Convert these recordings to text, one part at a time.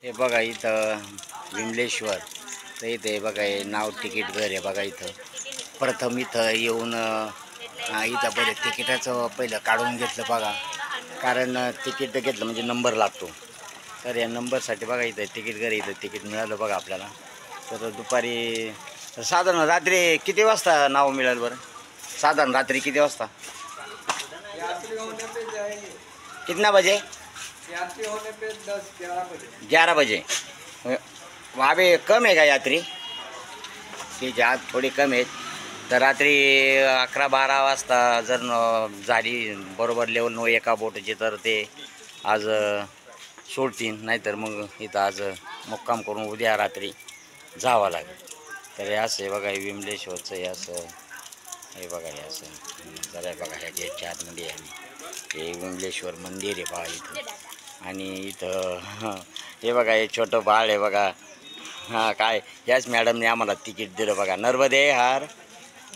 हे बघा इथं विमलेश्वर तर इथे बघा हे नाव तिकीट घर आहे बघा इथं प्रथम इथं येऊन इथं पहिले तिकिटाचं पहिलं काढून घेतलं बघा कारण तिकीट घेतलं म्हणजे नंबर लागतो तर या नंबरसाठी बघा इथं तिकीट घर इथं तिकीट मिळालं बघा आपल्याला तर दुपारी साधारण रात्री किती वाजता नाव मिळालं बरं साधारण रात्री किती वाजता कितना बजे यात्री होने पे 10-11 बजे 11 बजे वहाँ पे कम है का यात्री ठीक आहे आज थोडी कम आहेत तर रात्री 11-12 वाजता जर झाली बरोबर लेवल नो एका बोटची तर ते आज सोडतील नाहीतर मग इथं आज मुक्काम करून उद्या रात्री जावं लागेल तर हे असं बघा हे विमलेश्वरचं हे असं हे बघा हे असं जरा बघा ह्याच्या आतमध्ये आहे हे विमलेश्वर मंदिर आहे बघा इथं आणि इथं हे बघा हे छोटं बाळ आहे बघा हां काय याच मॅडमने आम्हाला तिकीट दिलं बघा नर्मदे हार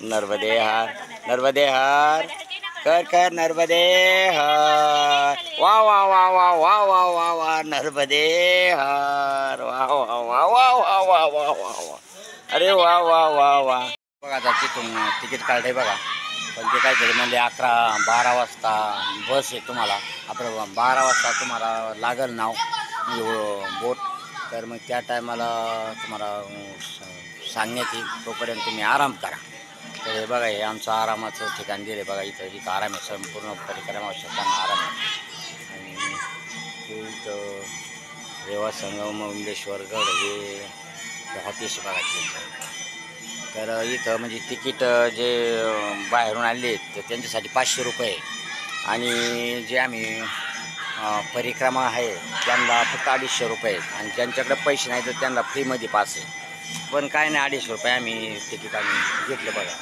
नर्मदे हार नर्मदे हार कर कर नर्मदे हार वा वा वा वा वा वा वा वा नर्मदे हार वा वा वा वा वा वा वा वा वा अरे वा वा वा वा बघा आता तिथून तिकीट काढले बघा पण ते काहीतरी म्हणजे 11-12 वाजता बस आहे तुम्हाला आपलं 12 वाजता तुम्हाला लागेल नाव बोट तर मग त्या टायमाला तुम्हाला सांगण्यात येईल तोपर्यंत तुम्ही आराम करा तर हे बघा हे आमचं आरामाचं ठिकाण दिलं बघा इथं आराम आहे संपूर्ण परिक्रमा शकताना आराम आहे आणि इथं रेवा संगम विमलेश्वरगड हे ऑफिस बघा तर इथं म्हणजे तिकीट जे बाहेरून आले तर त्यांच्यासाठी 500 रुपये आणि जे आम्ही परिक्रमा आहे त्यांना फक्त 250 रुपये आणि ज्यांच्याकडे पैसे नाही तर त्यांना फ्रीमध्ये पास आहे पण काय नाही 250 रुपये आम्ही तिकीट आम्ही घेतलं बघा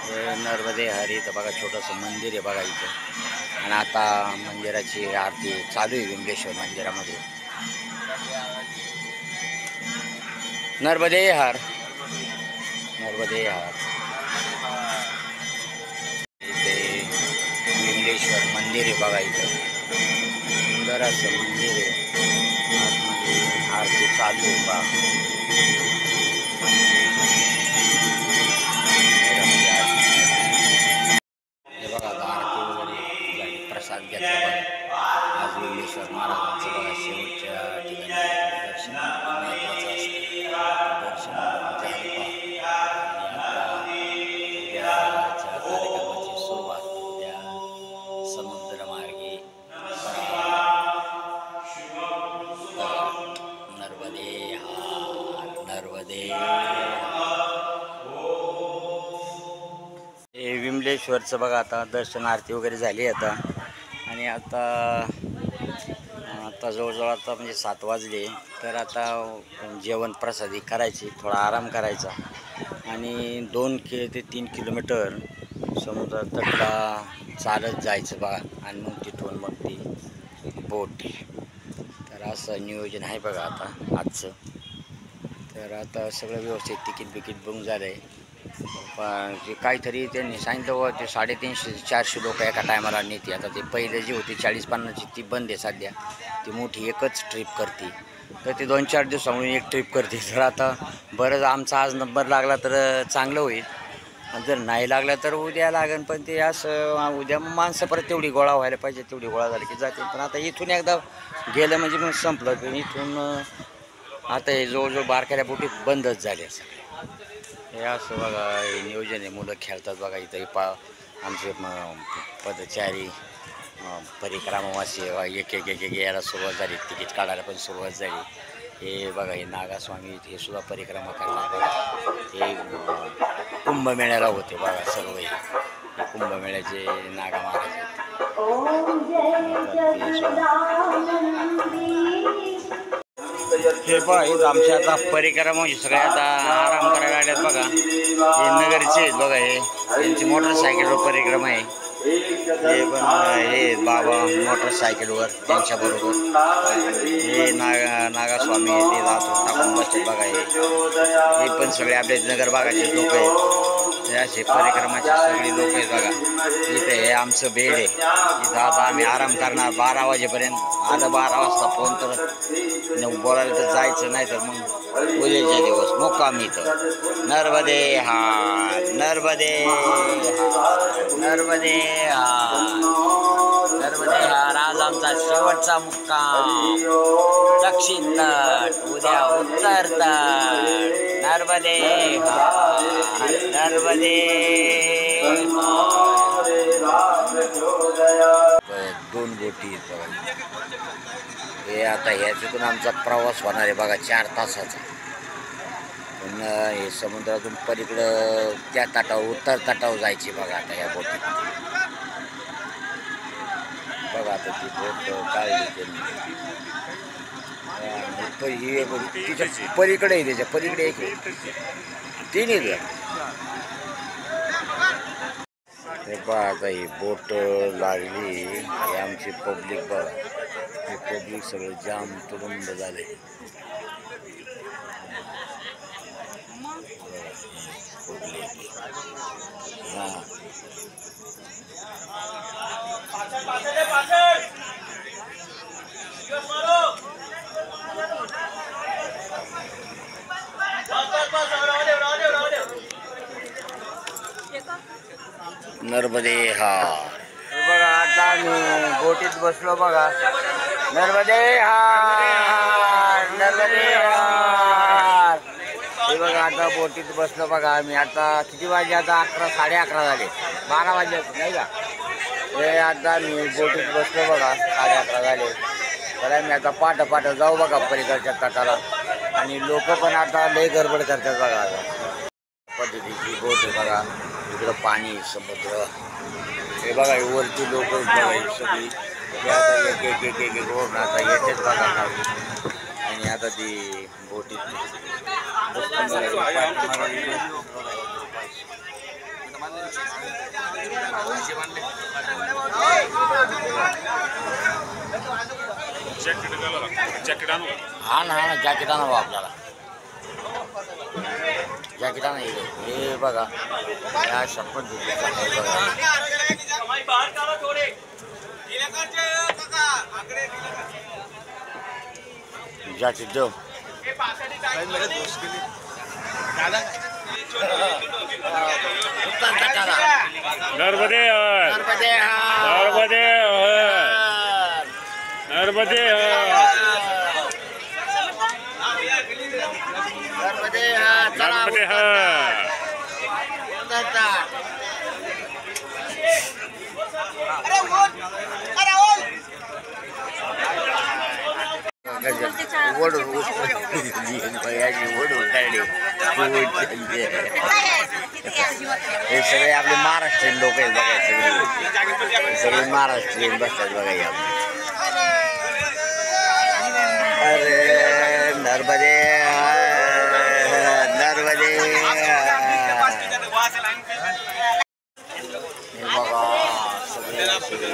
हे नर्मदे हरी इथं बघा छोटंसं मंदिर आहे बघा इथं आणि आता मंदिराची आरती चालू आहे विमलेश्वर मंदिरामध्ये नर्मदे हर नर्मदे हार इथे विमलेश्वर मंदिर आहे बघा इथं सुंदर असं मंदिर आहे आरती चालू आहे बघा हे बघा आता आरती वगैरे झाली प्रसाद घेतला बघा आज विमलेश्वर महाराजांचं बघा शेवटच्या ठिकाणी दर्शन महत्त्वाचं असतं दर्शन कार्यक्रमाची सुरुवात उद्या समुद्रमार्गे नर्मदे हार नर्मदे हे विमलेश्वरचं बघा आता दर्शन आरती वगैरे झाली आता आणि आता जवळजवळ आता म्हणजे 7 वाजले तर आता जेवण प्रसादी करायची थोडा आराम करायचा आणि 2 ते 3 किलोमीटर समुद्र तटला चालत जायचं बघा आणि मग तिथून मग ती बोट तर असं नियोजन आहे बघा आता आजचं तर आता सगळं व्यवस्थित तिकीट बुक झालं आहे पण जे काहीतरी त्यांनी सांगितलं ते 350-400 लोक एका टायमाला नेते आता ते पहिले जी होती 40-50ची ती बंद आहे सध्या ती मोठी एकच ट्रिप करते तर ते 2-4 दिवसामुळे एक ट्रिप करते तर आता बरंच आमचा आज नंबर लागला तर चांगलं होईल जर नाही लागला तर उद्या लागेल पण ते असं उद्या माणसं परत तेवढी गोळा व्हायला पाहिजे तेवढी गोळा झाली की जाते पण आता इथून एकदा गेलं म्हणजे मग संपलं पण इथून आता हे जवळजवळ बारक्याल्या बोटी बंदच झाले असं हे असं बघा हे नियोजन आहे मुलं खेळतात बघा इथं आमचे पदचारी परिक्रमावासी एक यायला सुरुवात झाली तिकीट काढायला पण सुरुवात झाली हे बघा हे नागास्वामी हे सुद्धा परिक्रमा करतात बघा हे कुंभमेळ्याला होते बघा सर्व हे कुंभमेळ्याचे नागा महाराज हे पहा इथं आमच्या आता परिक्रमा म्हणजे सगळे आता आराम करायला आल्यात बघा हे नगरचे आहेत बघा हे यांची मोटरसायकलवर परिक्रमा आहे हे पण हे बाबा मोटरसायकलवर त्यांच्याबरोबर हे नागास्वामी ते राहतो टाकून बसतात बघा हे पण सगळे आपले नगर भागाचे लोक आहेत हे असे परिक्रमाचे सगळी लोक आहेत बघा. इथे हे आमचं बेड आहे. इथं आता आम्ही आराम करणार 12 वाजेपर्यंत. आता 12 वाजता फोन तर बोलायला तर जायचं, नाही तर मग उद्याच्या दिवस मुक्काम इथं. नर्मदे हार, नर्मदे हार, नर्मदे हार, नर्मदे हार. आज आमचा शेवटचा मुक्काम दक्षिण तट, उद्या उत्तर तट. नर्मदे हार, नर्मदे हार. 2 बोटी आहेत बघा. हे आता ह्याच्यातून आमचा प्रवास होणार आहे बघा 4 तासाचा. पण हे समुद्रातून पलीकडं त्या तटावर, उत्तर तटावर जायची बघा आता ह्या बोटीत. बघा आता ती बोट काढली त्यांनी. तिच्या पलीकडे आहे, त्याच्या पलीकडे एक तिन्ही. हे पहा आता ही बोट लागली. हे आमची पब्लिक बघा. हे पब्लिक सगळं जाम तुरुंब झाले. हां नर्मदे हार. बघा आता आम्ही बोटीत बसलो बघा. नर्मदे हार, नर्मदे हार. हे बघा आता बोटीत बसलो बघा आम्ही. आता किती वाजले? आता 11, 11:30 झाले. 12 वाजले नाही का? हे आता मी बोटीत बसलो बघा. 11:30 झाले. तर आम्ही आता पाठ जाऊ बघा पलीकडच्या तटाला. आणि लोक पण आता लय गडबड करतात बघा. आता पद्धतीची बोट आहे बघा. इकडं पाणी, समुद्र. हे बघा वरती लोक बघा सगळी. हे आता एक रोड आता येतेच बघा. आणि आता ती बोटीत हा ना जॅकेट आणा बा आपल्याला. जॅकेट आणा. हे बघा या शपथ जॅकेट देऊ. नर्मदे हार, नर्मदे हार, नर्मदे हार, नर्मदे हार, नर्मदे हार. नर्मदे हार. ओढ उठायले. हे सगळे आपले महाराष्ट्रीयन लोक आहेत बघा. सगळे महाराष्ट्रीयन बसतात बघा या. अरे नर्मदे नर्मदे. हे बघा सगळे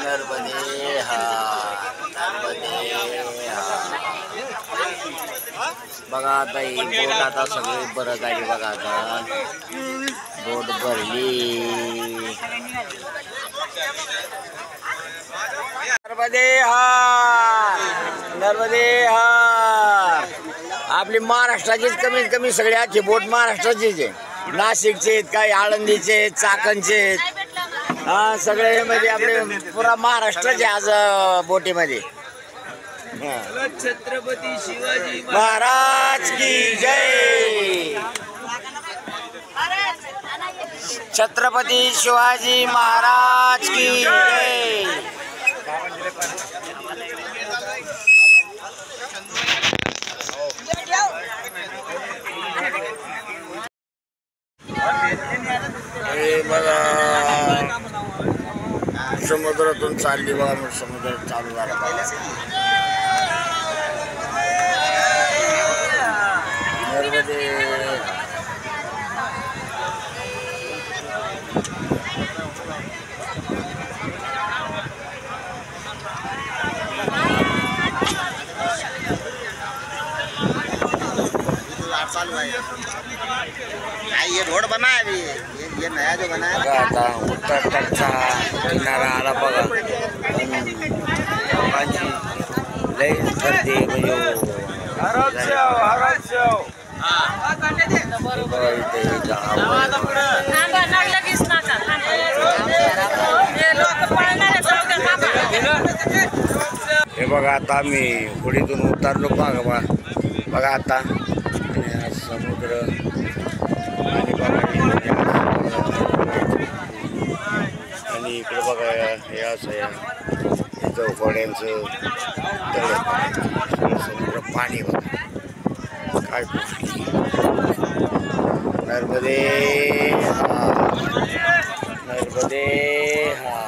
नर्मदे हार, नर्मदे हार. बघा आता ही बोट आता सगळी बरं गाडी बघा. आता बोट भरली. नर्मदे हार, नर्मदे हार. आपली महाराष्ट्राचीच कमीत कमी सगळ्याची बोट महाराष्ट्राचीच आहे. नाशिकचे आहेत, काही आळंदीचे आहेत, चाकणचे आहेत. हा सगळे म्हणजे आपले पुरा महाराष्ट्राचे आज बोटीमध्ये. छत्रपती शिवाजी महाराज की जय. छत्रपती शिवाजी महाराज की जय. हे बघा समुद्रातून चालली बघा. मग समुद्र चालू झाला बघा. नर्मदे ये रोड बना है अभी, ये नया जो बना है। बघा आता उत्तर तटचा किनारा आला बघा. लोकांची लय गर्दी म्हणजे बघा इथे हे बघा आता आम्ही होडीतून उतरलो बघा बघा आता आणि हा समुद्र आणि बघा आणि इकडे बघा हे असं या चौकड्यांचं तळ समुद्र पाणी बघा काय गोष्टी नर्मदे हा नर्मदे हा